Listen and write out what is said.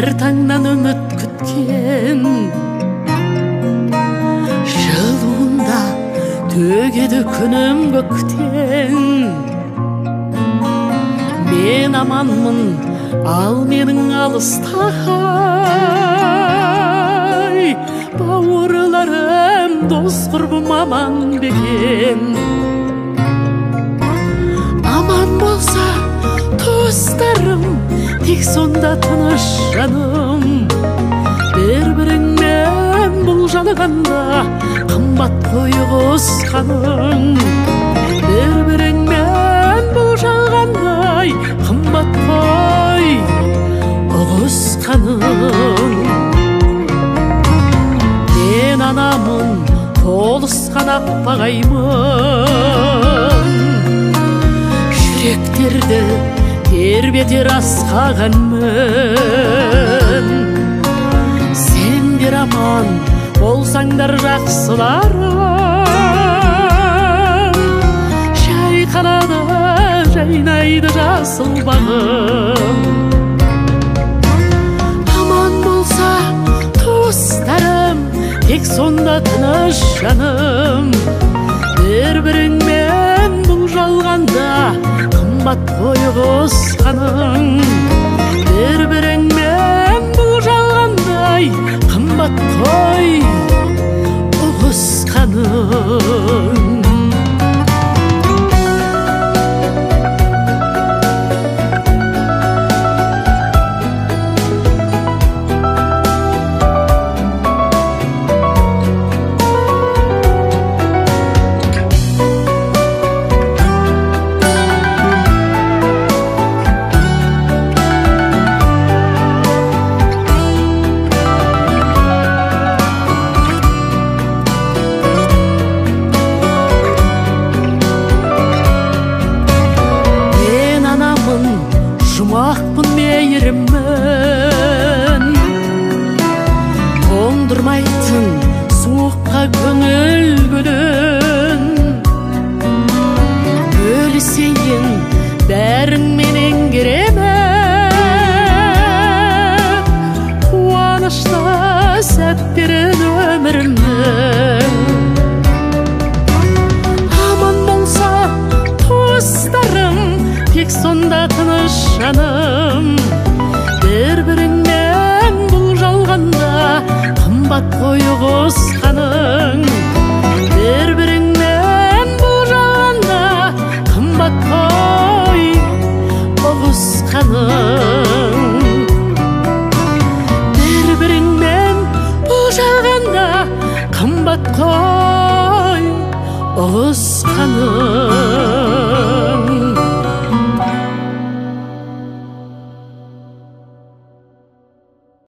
әр таңнан үміт күткен, жылуында төгеді күнім көктен. Мен аманмын, ал менің алыстағай, бауырларым, дос құрбым аман бекен. Аман болса туыстарым, тек сонда тыныш жаным. Бір-біріңмен бұл жалғанда қымбат қой ұғысқаның. Бір-біріңмен бұл жалғандай қымбат қой ұғысқаның. Мен анамын, толысқан аппағаймын, жүректерді тербетер асқағанмын. Сендер аман болсаңдар жақсыларым, шайқалады жайнайды жасыл бағым. Аман болса туыстарым, тек сонда тыныш жаным. Бір-біріңмен бұл жалғанда қымбат қой ұғысқаның. Бір-біріңмен бұл жалғандай қымбат қой ұғысқаның. Жұмақпын мейірімін, тоңдырмайтын суыққа көңіл бөлін. Бөлісейін бәріңменен керемет, қуанышты сәттерін өмірімнің. Аман болса туыстарым, тек сонда тыныш жаным. Бір-біріңмен бұл жалғанда қымбат қой ұғысқаның. Бір-біріңмен бұл жалғанда қымбат қой ұғысқаның. Бір-біріңмен бұл жалғанда қымбат қой ұғысқаның.